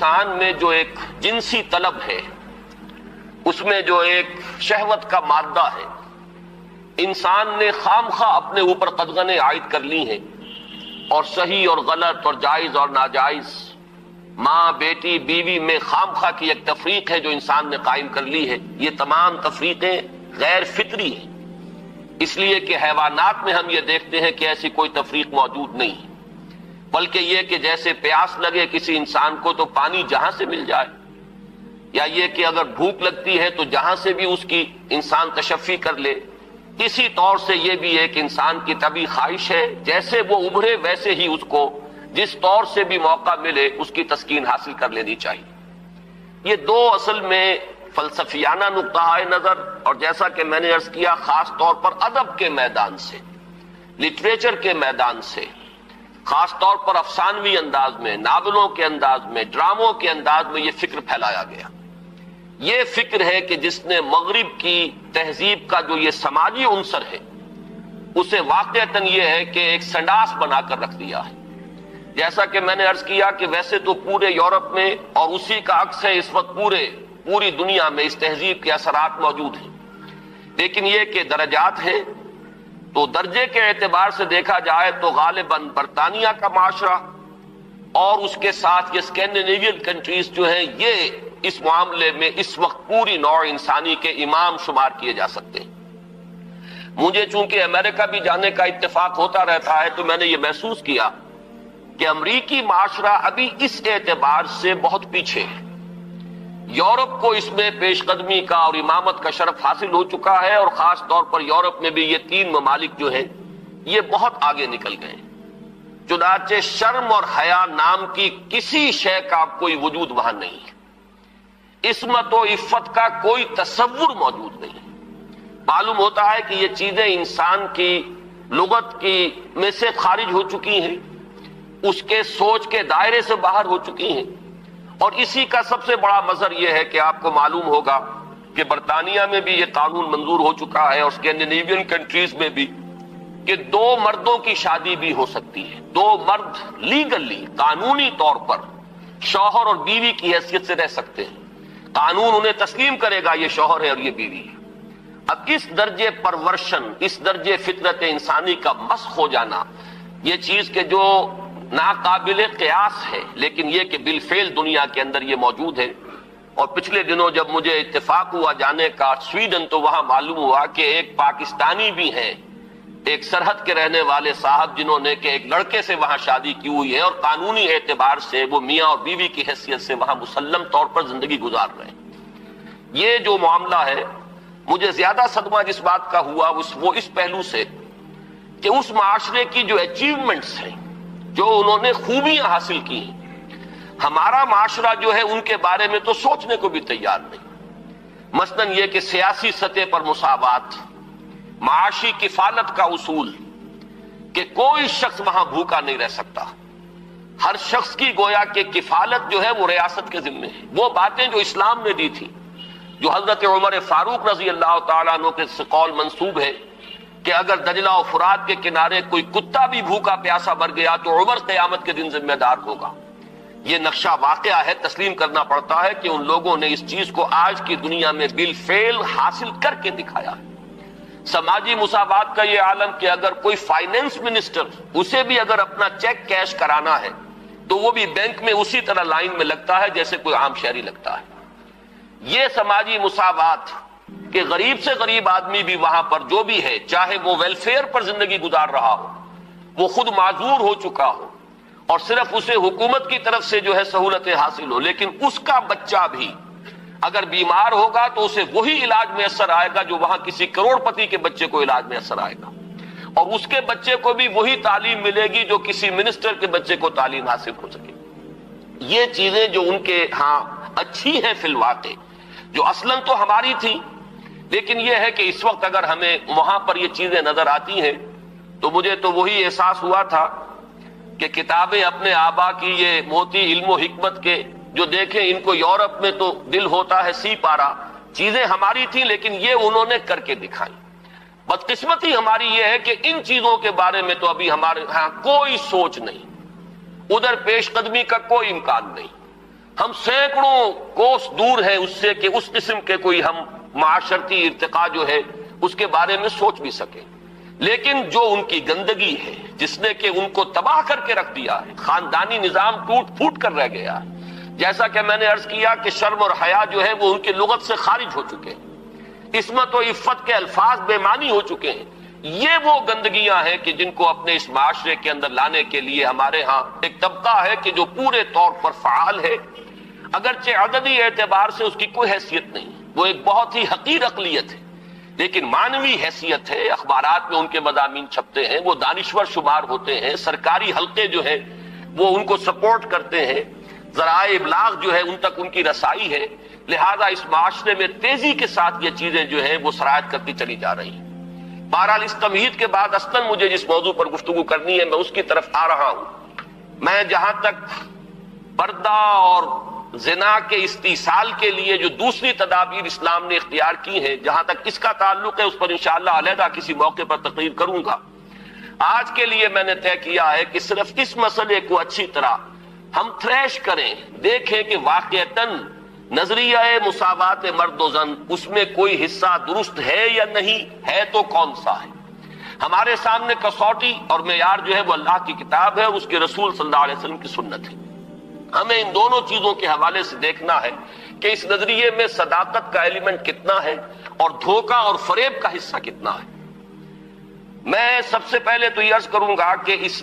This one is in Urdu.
انسان میں جو ایک جنسی طلب ہے، اس میں جو ایک شہوت کا مادہ ہے، انسان نے خام خواہ اپنے اوپر قدغنیں عائد کر لی ہیں، اور صحیح اور غلط اور جائز اور ناجائز، ماں بیٹی بیوی میں خام خواہ کی ایک تفریق ہے جو انسان نے قائم کر لی ہے۔ یہ تمام تفریقیں غیر فطری ہیں، اس لیے کہ حیوانات میں ہم یہ دیکھتے ہیں کہ ایسی کوئی تفریق موجود نہیں ہے، بلکہ یہ کہ جیسے پیاس لگے کسی انسان کو تو پانی جہاں سے مل جائے، یا یہ کہ اگر بھوک لگتی ہے تو جہاں سے بھی اس کی انسان تشفی کر لے، اسی طور سے یہ بھی ایک انسان کی طبعی خواہش ہے جیسے وہ ابھرے ویسے ہی اس کو جس طور سے بھی موقع ملے اس کی تسکین حاصل کر لینی چاہیے۔ یہ دو اصل میں فلسفیانہ نقطہ نظر، اور جیسا کہ میں نے عرض کیا خاص طور پر ادب کے میدان سے، لٹریچر کے میدان سے، خاص طور پر افسانوی انداز میں، ناولوں کے انداز میں، ڈراموں کے انداز میں یہ فکر پھیلایا گیا۔ یہ فکر ہے کہ جس نے مغرب کی تہذیب کا جو یہ سماجی عنصر ہے اسے واقعتاً یہ ہے کہ ایک سنڈاس بنا کر رکھ دیا ہے۔ جیسا کہ میں نے عرض کیا کہ ویسے تو پورے یورپ میں اور اسی کا عکس ہے اس وقت پوری دنیا میں اس تہذیب کے اثرات موجود ہیں، لیکن یہ کہ درجات ہیں۔ تو درجے کے اعتبار سے دیکھا جائے تو غالباً برطانیہ کا معاشرہ اور اس کے ساتھ یہ اسکینڈینیوین کنٹریز جو ہیں یہ اس معاملے میں اس وقت پوری نوع انسانی کے امام شمار کیے جا سکتے ہیں۔ مجھے چونکہ امریکہ بھی جانے کا اتفاق ہوتا رہتا ہے تو میں نے یہ محسوس کیا کہ امریکی معاشرہ ابھی اس اعتبار سے بہت پیچھے ہے۔ یورپ کو اس میں پیش قدمی کا اور امامت کا شرف حاصل ہو چکا ہے، اور خاص طور پر یورپ میں بھی یہ تین ممالک جو ہیں یہ بہت آگے نکل گئے ہیں۔ چنانچہ شرم اور حیا نام کی کسی شے کا کوئی وجود وہاں نہیں ہے، عصمت و عفت کا کوئی تصور موجود نہیں ہے۔ معلوم ہوتا ہے کہ یہ چیزیں انسان کی لغت کی میں سے خارج ہو چکی ہیں، اس کے سوچ کے دائرے سے باہر ہو چکی ہیں، اور اسی کا سب سے بڑا مظہر یہ ہے کہ آپ کو معلوم ہوگا کہ برطانیہ میں بھی یہ قانون منظور ہو چکا ہے، اور اسکینڈینیوین کنٹریز میں بھی، کہ دو مردوں کی شادی بھی ہو سکتی ہے۔ دو مرد لیگلی قانونی طور پر شوہر اور بیوی کی حیثیت سے رہ سکتے ہیں، قانون انہیں تسلیم کرے گا یہ شوہر ہے اور یہ بیوی ہے۔ اب اس درجے پرورشن، اس درجے فطرت انسانی کا مسخ ہو جانا، یہ چیز کہ جو ناقابل قیاس ہے، لیکن یہ کہ بالفعل دنیا کے اندر یہ موجود ہے۔ اور پچھلے دنوں جب مجھے اتفاق ہوا جانے کا سویڈن، تو وہاں معلوم ہوا کہ ایک پاکستانی بھی ہیں، ایک سرحد کے رہنے والے صاحب، جنہوں نے کہ ایک لڑکے سے وہاں شادی کی ہوئی ہے، اور قانونی اعتبار سے وہ میاں اور بیوی کی حیثیت سے وہاں مسلم طور پر زندگی گزار رہے ہیں۔ یہ جو معاملہ ہے، مجھے زیادہ صدمہ جس بات کا ہوا وہ اس پہلو سے کہ اس معاشرے کی جو اچیومنٹس ہیں، جو انہوں نے خوبیاں حاصل کی ہیں، ہمارا معاشرہ جو ہے ان کے بارے میں تو سوچنے کو بھی تیار نہیں۔ مثلاً یہ کہ سیاسی سطح پر مساوات، معاشی کفالت کا اصول کہ کوئی شخص وہاں بھوکا نہیں رہ سکتا، ہر شخص کی گویا کہ کفالت جو ہے وہ ریاست کے ذمہ ہے۔ وہ باتیں جو اسلام نے دی تھی، جو حضرت عمر فاروق رضی اللہ تعالیٰ عنہ کے قول منسوب ہے کہ اگر دجلہ و فرات کے کنارے کوئی کتا بھی بھوکا پیاسا مر گیا تو عمر قیامت کے دن ذمہ دار ہوگا۔ یہ نقشہ واقعہ ہے، تسلیم کرنا پڑتا ہے کہ ان لوگوں نے اس چیز کو آج کی دنیا میں بالفعل حاصل کر کے دکھایا ہے۔ سماجی مساوات کا یہ عالم کہ اگر کوئی فائنینس منسٹر، اسے بھی اگر اپنا چیک کیش کرانا ہے تو وہ بھی بینک میں اسی طرح لائن میں لگتا ہے جیسے کوئی عام شہری لگتا ہے۔ یہ سماجی مساوات کہ غریب سے غریب آدمی بھی وہاں پر جو بھی ہے، چاہے وہ ویلفیئر پر زندگی گزار رہا ہو، وہ خود معذور ہو چکا ہو اور صرف اسے حکومت کی طرف سے جو ہے سہولتیں حاصل ہو، لیکن اس کا بچہ بھی اگر بیمار ہوگا تو اسے وہی علاج میسر آئے گا جو وہاں کسی کروڑ پتی کے بچے کو علاج میسر آئے گا، اور اس کے بچے کو بھی وہی تعلیم ملے گی جو کسی منسٹر کے بچے کو تعلیم حاصل ہو سکے۔ یہ چیزیں جو ان کے ہاں اچھی ہیں فی الواقع، جو اصلاً تو ہماری تھی، لیکن یہ ہے کہ اس وقت اگر ہمیں وہاں پر یہ چیزیں نظر آتی ہیں تو مجھے تو وہی احساس ہوا تھا کہ کتابیں اپنے آبا کی یہ موتی علم و حکمت کے جو دیکھیں، ان کو یورپ میں تو دل ہوتا ہے سی پارا، چیزیں ہماری تھیں لیکن یہ انہوں نے کر کے دکھائی۔ بدقسمتی ہماری یہ ہے کہ ان چیزوں کے بارے میں تو ابھی ہمارے ہاں کوئی سوچ نہیں، ادھر پیش قدمی کا کوئی امکان نہیں۔ ہم سینکڑوں کوس دور ہیں اس سے کہ اس قسم کے کوئی ہم معاشرتی ارتقاء جو ہے اس کے بارے میں سوچ بھی سکیں. لیکن جو ان کی گندگی ہے جس نے کہ ان کو تباہ کر کے رکھ دیا ہے، خاندانی نظام ٹوٹ پھوٹ کر رہ گیا ہے. جیسا کہ میں نے عرض کیا کہ شرم اور حیا جو ہے وہ ان کی لغت سے خارج ہو چکے ہیں، عصمت و عفت کے الفاظ بے معنی ہو چکے ہیں. یہ وہ گندگیاں ہیں کہ جن کو اپنے اس معاشرے کے اندر لانے کے لیے ہمارے ہاں ایک طبقہ ہے کہ جو پورے طور پر فعال ہے، اگرچہ عددی اعتبار سے اس کی کوئی حیثیت نہیں، وہ ایک بہت ہی حقیر اقلیت ہے، لیکن معنوی حیثیت ہے. اخبارات میں ان کے مضامین چھپتے ہیں، وہ دانشور شمار ہوتے ہیں، سرکاری حلقے جو ہیں وہ ان کو سپورٹ کرتے ہیں، ذرائع ابلاغ جو ہے ان تک ان کی رسائی ہے. لہذا اس معاشرے میں تیزی کے ساتھ یہ چیزیں جو ہیں وہ سرایت کرتی چلی جا رہی ہیں. بہرحال اس تمہید کے بعد اصلاً مجھے جس موضوع پر گفتگو کرنی ہے میں اس کی طرف آ رہا ہوں. میں جہاں تک پردہ اور زنا کے استیصال کے لیے جو دوسری تدابیر اسلام نے اختیار کی ہیں، جہاں تک اس کا تعلق ہے اس پر انشاءاللہ علیحدہ کسی موقع پر تقریر کروں گا. آج کے لیے میں نے طے کیا ہے کہ صرف اس مسئلے کو اچھی طرح ہم تھریش کریں، دیکھیں کہ واقعتاً نظریہ مساوات مرد و زن اس میں کوئی حصہ درست ہے یا نہیں ہے، تو کون سا ہے. ہمارے سامنے کسوٹی اور معیار جو ہے وہ اللہ کی کتاب ہے، اس کے رسول صلی اللہ علیہ وسلم کی سنت ہے. ہمیں ان دونوں چیزوں کے حوالے سے دیکھنا ہے کہ اس نظریے میں صداقت کا ایلیمنٹ کتنا ہے اور دھوکہ اور فریب کا حصہ کتنا ہے. میں سب سے پہلے تو یہ عرض کروں گا کہ اس